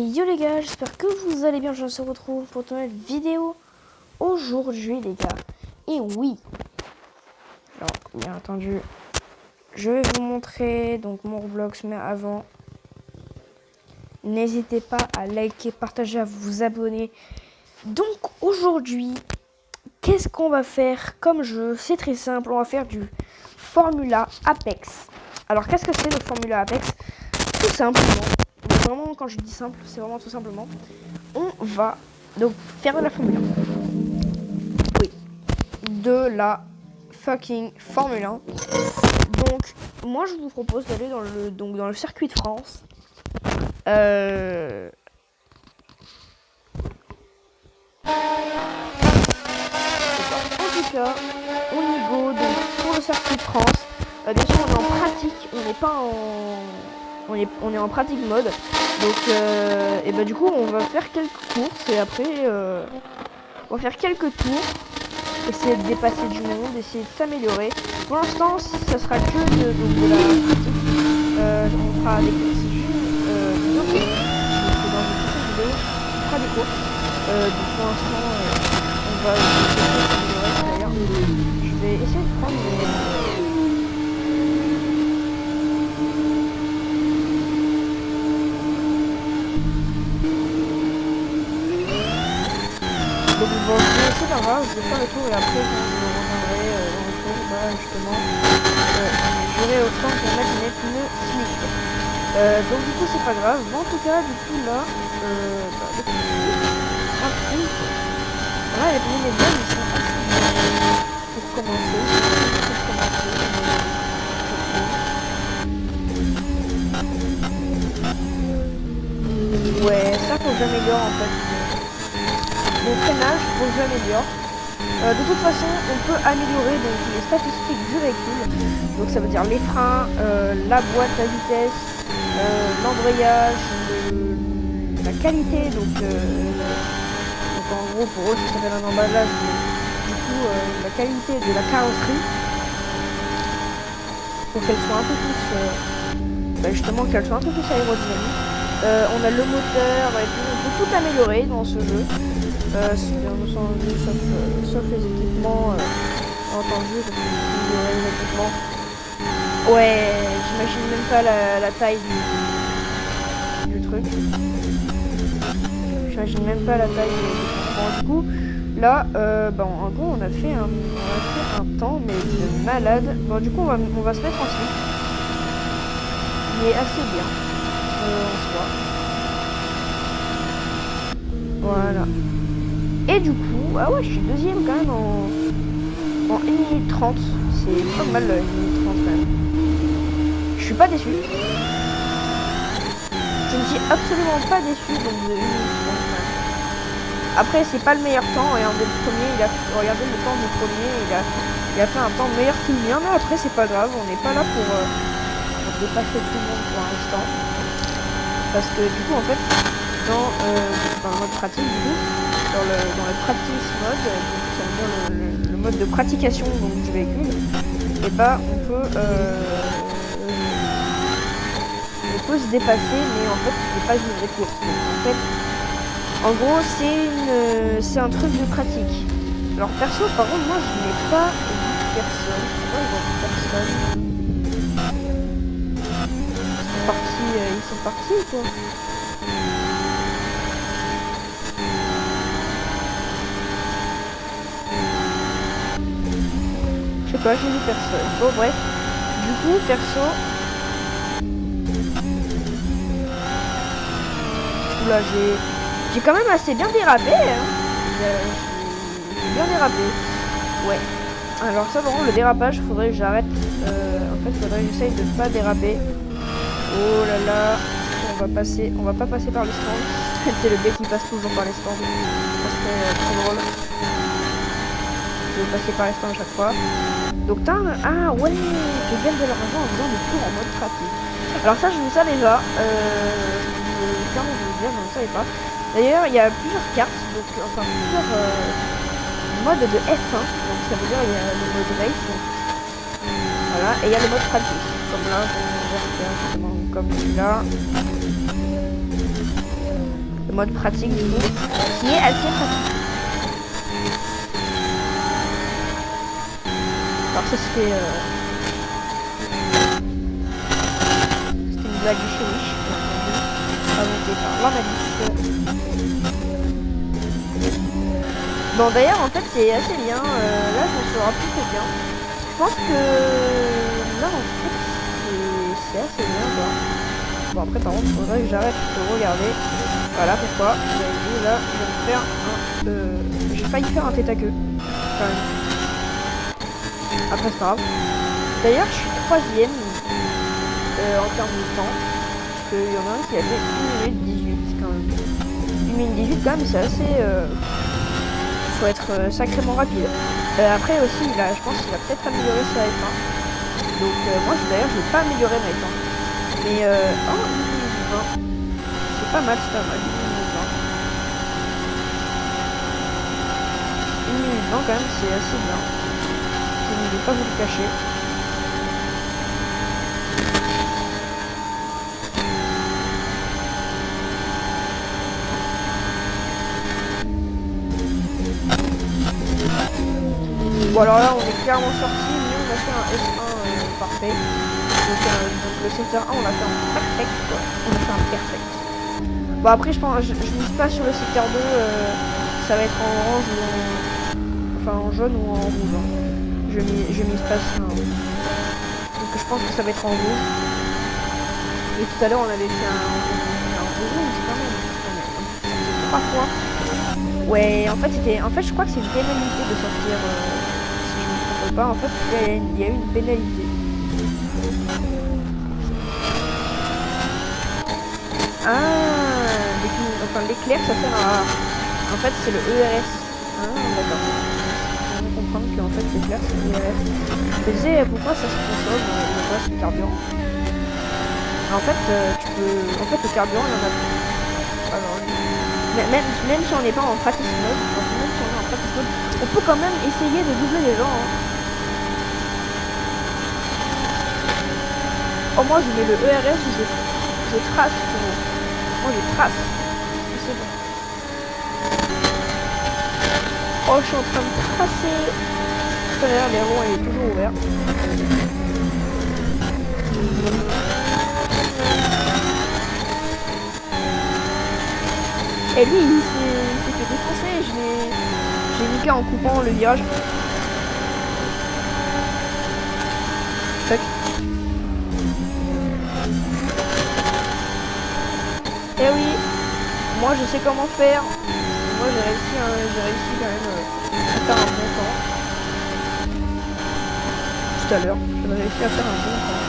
Yo les gars, j'espère que vous allez bien, je se retrouve pour une nouvelle vidéo aujourd'hui les gars. Et oui, alors bien entendu, je vais vous montrer donc mon Roblox, mais avant, n'hésitez pas à liker, partager, à vous abonner. Donc aujourd'hui, qu'est-ce qu'on va faire comme jeu? C'est très simple, on va faire du Formula Apex. Alors qu'est-ce que c'est le Formula Apex? Tout simplement, vraiment quand je dis simple, c'est vraiment tout simplement, on va donc faire de la Formule 1. Oui, de la fucking Formule 1. Donc moi je vous propose d'aller dans le circuit de France. En tout cas, on y go donc pour le circuit de France. Bien sûr on est en pratique, on n'est pas en on est en pratique mode. Donc et bah du coup on va faire quelques courses et après on va faire quelques tours, essayer de dépasser du monde, essayer de s'améliorer. Pour l'instant ça sera que de la pratique. On fera des courses donc dans une prochaine vidéo on fera des courses. Donc pour l'instant on va s'améliorer. D'ailleurs je vais essayer de prendre donc bon, c'est pas grave, je vais faire le tour et après quand je reviendrai dans le tour, bah justement, j'aurai autant pour mettre mes pneus slick. Donc du coup c'est pas grave, mais en tout cas du coup là, voilà les pneus médiums ils sont pour commencer. Ouais, ça faut que j'améliore en fait. Mon freinage, faut que j'améliore. De toute façon, on peut améliorer donc les statistiques du véhicule. Donc ça veut dire les freins, la boîte à vitesse, l'embrayage, la qualité. Donc en gros pour eux ça s'appelle un emballage. Mais, du coup, la qualité de la carrosserie pour qu'elle soit un peu plus, justement qu'elle soit un peu plus aérodynamique. On a le moteur et tout, on peut tout améliorer dans ce jeu. Sauf les équipements entendus, parce que les équipements. Ouais, j'imagine même pas la taille du truc. J'imagine même pas la taille du coup, là, en gros, on a fait un temps, mais de malade. Bon, du coup, on va se mettre en slip. Il est assez bien, en soi. Voilà. Et du coup, ah ouais, je suis deuxième quand même en 1 minute 30. C'est pas mal 1 minute 30 quand même. Je suis pas déçu. Je ne suis absolument pas déçu donc de 1 minute 30 quand même. Après, c'est pas le meilleur temps. Regardez le premier, regardez le temps du premier, il a fait un temps meilleur qu'il mien. Mais après, c'est pas grave, on n'est pas là pour dépasser tout le monde pour l'instant. Parce que du coup, en fait, dans le mode pratique, du coup, dans le practice mode, donc ça veut dire le mode de pratication donc, du véhicule, et bah on peut se dépasser, mais en fait c'est pas une vraie course. Donc, en fait, en gros c'est un truc de pratique. Alors perso, par contre, moi je n'ai pas vu personne. Moi je vois personne. Ils sont partis quoi. Je sais pas, j'ai vu personne. Bon bref, du coup perso, là j'ai quand même assez bien dérapé. Hein. J'ai bien dérapé. Ouais. Alors ça par contre le dérapage, faudrait que j'arrête. En fait faudrait que j'essaye de pas déraper. Oh là là, on va pas passer par les stands. C'est le gars qui passe toujours par les stands. Ça serait trop drôle. Je vais passer par les stands à chaque fois. Donc ah ouais, je gagne de l'argent en faisant des tours en mode pratique. Alors ça je ne savais pas. Clairement je veux dire, je ne savais pas. D'ailleurs il y a plusieurs cartes, donc enfin plusieurs modes de F1. Donc ça veut dire il y a le mode race. Donc, voilà, et il y a le mode pratique. Comme là, comme celui-là. le mode pratique du coup, qui est assez pratique. Alors ça c'était une blague du chouiche, inventée par la malice. Bon d'ailleurs en fait c'est assez bien, là je m'en sors plutôt bien. Je pense que là en fait c'est assez bien quoi. Bon après par contre il faudrait que j'arrête de regarder. Voilà pourquoi. Vous avez vu là je vais me faire un... j'ai failli faire un tête à queue. Quand même. Après c'est pas grave. D'ailleurs je suis 3ème en termes de temps. Parce qu'il y en a un qui a fait 1 minute 18 quand même. 1 minute 18 quand même c'est assez... faut être sacrément rapide. Après aussi, je pense qu'il va peut-être améliorer sa F1. Donc moi d'ailleurs je vais pas améliorer ma F1. Mais oh, 1 minute 20. C'est pas mal, c'est pas mal. 1 minute 20 quand même, c'est assez bien. Je ne vais pas vous le cacher. Bon alors là on est clairement sorti, mais on a fait un S1 parfait. Donc le secteur 1 on l'a fait en perfect quoi. On a fait un perfect. Bon après je pense je mise pas sur le secteur 2, ça va être en orange ou en... enfin en jaune ou en rouge. Hein. Je mise pas sur un... Donc je pense que ça va être en rouge. Et tout à l'heure on avait fait un rouge quand même. 3 fois. Ouais en fait je crois que c'est une pénalité de sortir pas en fait il y a eu une pénalité. Enfin l'éclair ça sert à... En fait c'est le ERS. Ah d'accord. On va comprendre qu'en fait l'éclair c'est le ERS. Je me disais pourquoi ça se consomme le carburant. En fait tu peux... En fait le carburant il y en a... Alors même si on n'est pas en practice mode, on peut quand même essayer de doubler les gens. Hein. Oh moi je mets le ERS, je trace. Moi je trace. C'est bon. Oh je suis en train de tracer. D'ailleurs les ronds il est toujours ouvert. Et lui il s'est fait défoncer. J'ai niqué en coupant le virage. Tac. Eh oui, moi je sais comment faire. Moi j'ai réussi quand même à faire un bon temps. Tout à l'heure, j'ai réussi à faire un bon temps.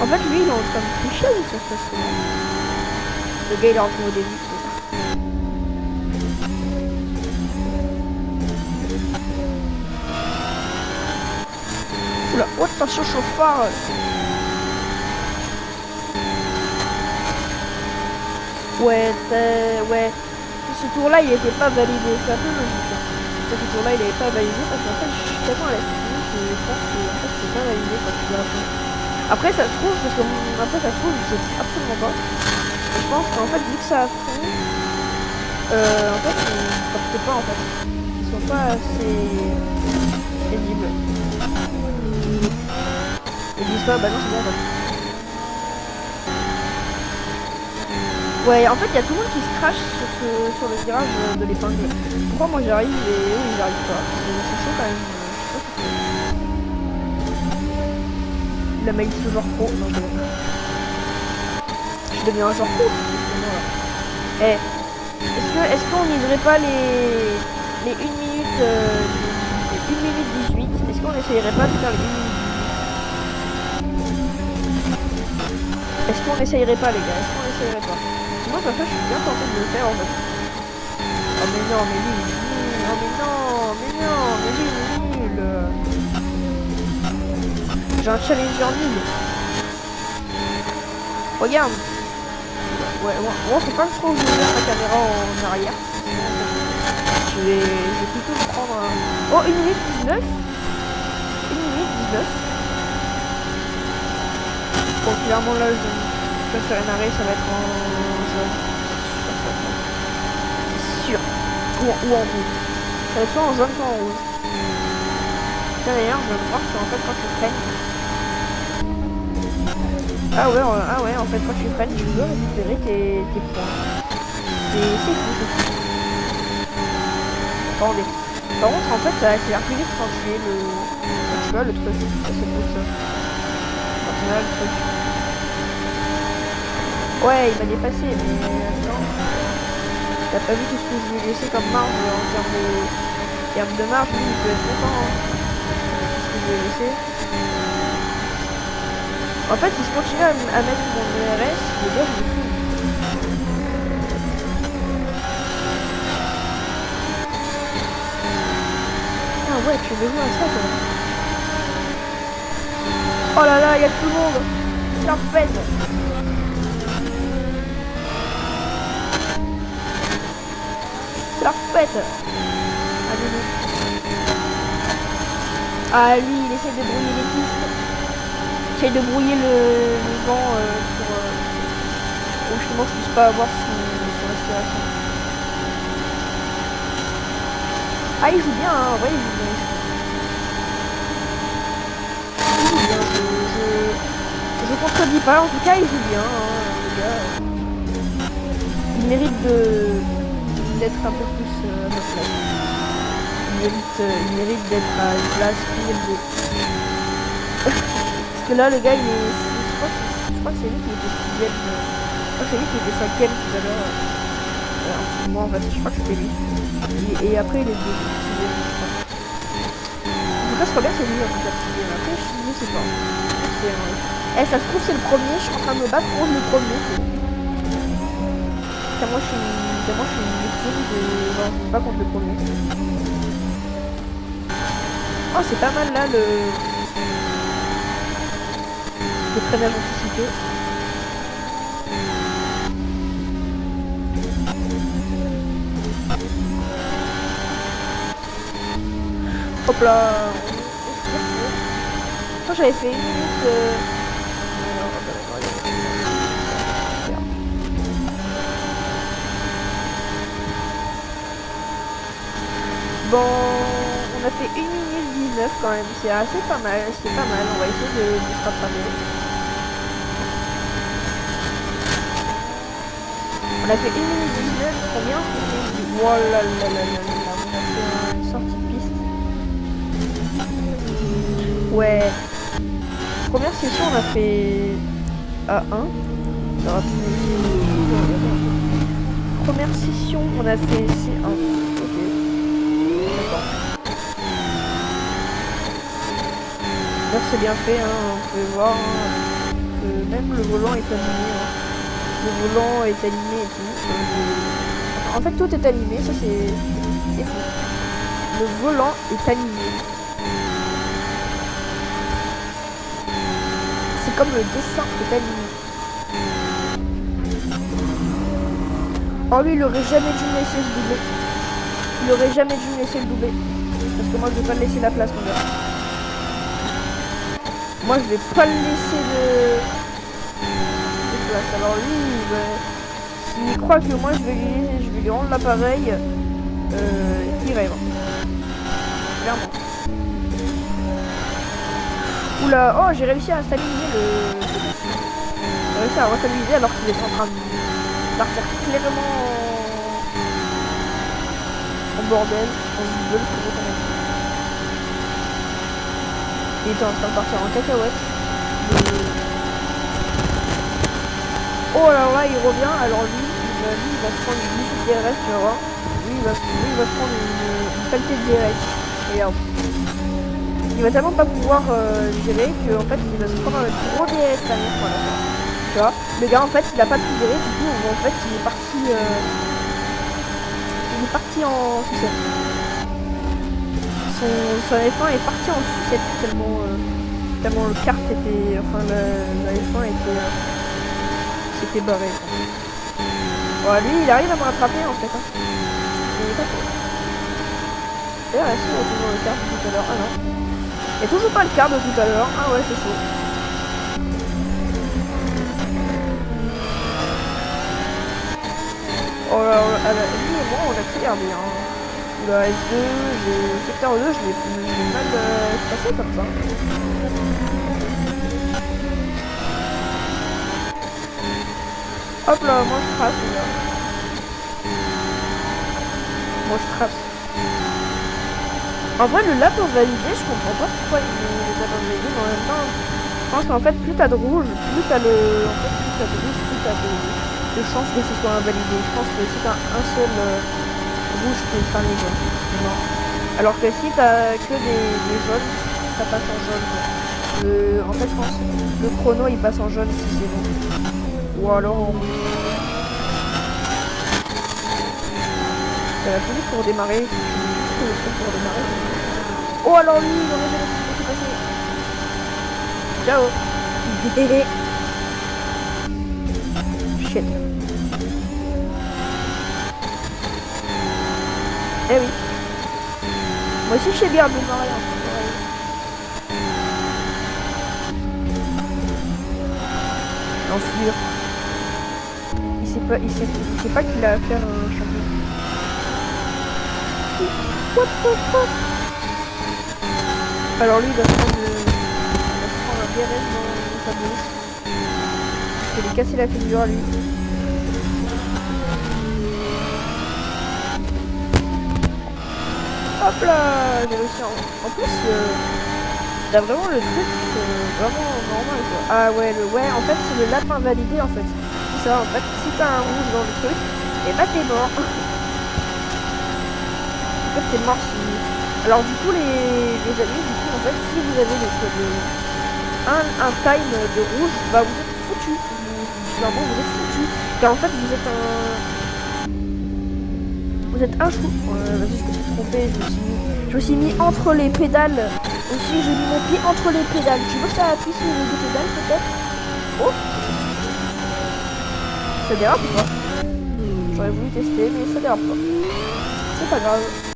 En fait lui il est en train de tricher ou ça se passe comment? Le gars il est rentré au début, c'est ça. Oula, oh attention chauffard. Ouais, ce tour là il était pas validé, c'est un peu logique. Hein. Ce tour là il avait pas validé parce qu'en fait je suis tellement à la fini que je pense que en fait c'est pas validé quand tu l'as appris. Après ça se trouve, parce que après ça se trouve, je sais absolument pas. Je pense qu'en fait vu que ça a fond, en fait ils captent pas en fait. Ils sont pas assez crédibles. Ils disent pas bah non c'est bon en fait. Ouais, en fait, il y a tout le monde qui se crache sur le virage de l'épingle. Pourquoi moi j'arrive et eux ils arrivent pas? C'est chaud quand même. Le mec dit toujours pro. Non, je deviens un genre pro. Eh, est-ce qu'on niverait pas les 1 minute 18? Est-ce qu'on essayerait pas de faire les 1 minute? Est-ce qu'on essayerait pas les gars? Est-ce qu'on essayerait pas? Moi ça fait je suis bien tenté de le faire en fait. Oh mais non mais lui il est nul. Oh mais non mais lui il est nul. J'ai un challenger nul. Regarde. Ouais moi faut pas trop ouvrir la caméra en arrière. Je vais plutôt prendre un... Oh 1 minute 19. 1 minute 19. Bon, clairement là, je peux faire un arrêt, ça va être en jaune. C'est sûr. Ou en rouge. Ça va être soit en jaune, soit en rouge. D'ailleurs, je vais voir que en fait quand tu freines. Ah ouais, en fait quand tu freines, tu veux récupérer tes points. C'est fou, c'est fou. Attendez. Par contre, en fait, ça accélère plus vite quand tu es le. Quand tu vois le truc. Ça, c'est beau ça. Quand tu as le truc. Ouais, il m'a dépassé, mais attends. T'as pas vu tout ce que je lui ai laissé comme marge en termes de marge, lui, il peut être content. Hein. Ce que je lui ai laissé. En fait, si je continue à mettre mon ERS, le gars, je le fous. Ah ouais, tu veux jouer à ça, toi. Oh là là, il y a tout le monde. Ça fait. Ça fête. Allez, ah, lui, il essaie de brouiller les pistes. Il essaie de brouiller le vent pour justement je puisse pas avoir son respiration. Ah, il joue bien, hein. En vrai, il joue bien. Il joue bien. Je contredis pas. En tout cas, il joue bien, hein, le gars. Il mérite d'être un peu plus à notre place. Il mérite d'être à une place plus élevée. Parce que là, le gars, je crois que c'est lui qui était 6ème. Je crois que c'est lui qui était 5ème tout à l'heure. Un petit moment, en fait, je crois que c'était lui. Et après, il est 6ème, je crois. En tout cas, je crois bien que c'est lui, en tout cas, 6ème. Après, je sais pas. Eh, ça se trouve, c'est le premier. Je suis en train de me battre contre le premier. Moi, je suis une victime de. Non, je suis pas contre le premier. Oh, c'est pas mal là le freinage anticipé. Hop là. Moi j'avais fait 1 minute. Bon, on a fait 1 minute 19 quand même, c'est assez pas mal, c'est pas mal, on va essayer de se rattraper. On a fait 1 minute 19, combien? Voilà, on a fait une sortie de piste. Ouais. Première session, on a fait A1. Première session, on a fait C1. Là c'est bien fait, hein. On peut voir hein, que même le volant est animé. Hein. Le volant est animé et tout. En fait tout est animé, ça c'est fou. Le volant est animé. C'est comme le dessin est animé. Oh lui il aurait jamais dû me laisser se doubler. Il aurait jamais dû me laisser le doubler. Parce que moi je vais pas le laisser la place mon gars. Moi je vais pas le laisser de place. Alors lui, s'il croit que moi je vais lui rendre l'appareil, il rêve. Clairement. Oula, oh j'ai réussi à stabiliser le. J'ai réussi à restabiliser alors qu'il est en train de partir clairement en bordel, en bubble, il était en train de partir en cacahuète. Oh là là, il revient. Alors lui, il va se prendre une petite DRS, tu vas voir. Lui, il va se prendre une qualité de DRS. Et hop. Il va tellement pas pouvoir gérer qu'en fait, il va se prendre un gros DRS à la fin. Tu vois, le gars, en fait, il a pas pu gérer. Du coup, en fait, il est parti en sucette. Son F1 est parti en sucette tellement le kart était, enfin la F1 était s'était barré. Voilà, lui il arrive à me rattraper en fait. Hein. Et là, si on retrouve le kart de tout à l'heure. Ah non. Il n'y a toujours pas le kart de tout à l'heure. Ah ouais, c'est chaud. Ah bah, lui et moi, on accélère bien. La S2, secteur 2, je l'ai mal passé comme ça. Hop là, moi je trace là. Moi je trace. En vrai, le lap validé, je comprends pas pourquoi il les a pas validés, mais en même temps, je pense qu'en fait, plus t'as de rouge, plus t'as de rouge, plus t'as de chances que ce soit invalidé. Je pense que si t'as un seul rouge, tu le cramer, quoi. Non. Alors que si t'as que des jaunes, ça passe en jaune, quoi. En fait, je pense que le chrono, il passe en jaune si c'est bon. Ou alors en rouge. Ça va plus vite pour démarrer. Pour démarrer. Oh alors lui, il aurait jamais pu se passer. Ciao. Shit. Eh oui. Moi aussi je sais bien démarrer en fait. L'enflure. Il sait pas qu'il a affaire à un champion. What the fuck? Alors lui il va se prendre un DRS dans sa bouche. Il va lui casser la figure lui. Hop là, j'ai réussi en plus t'as vraiment le truc vraiment normal quoi. Ah ouais en fait c'est le lapin validé en fait. C'est ça en fait, si t'as un rouge dans le truc, et bah t'es mort. En fait c'est mort si. Alors du coup les amis, du coup en fait si vous avez un time de rouge, bah vous êtes foutu. Vraiment vous êtes foutu. Car en fait vous êtes un chou. Vas-y, je me suis trompé, je me suis mis entre les pédales. Aussi, j'ai mis mon pied entre les pédales. Tu veux que ça appuie sur les deux pédales peut-être? Oh, ça dérape ou pas? J'aurais voulu tester, mais ça dérape pas. C'est pas grave.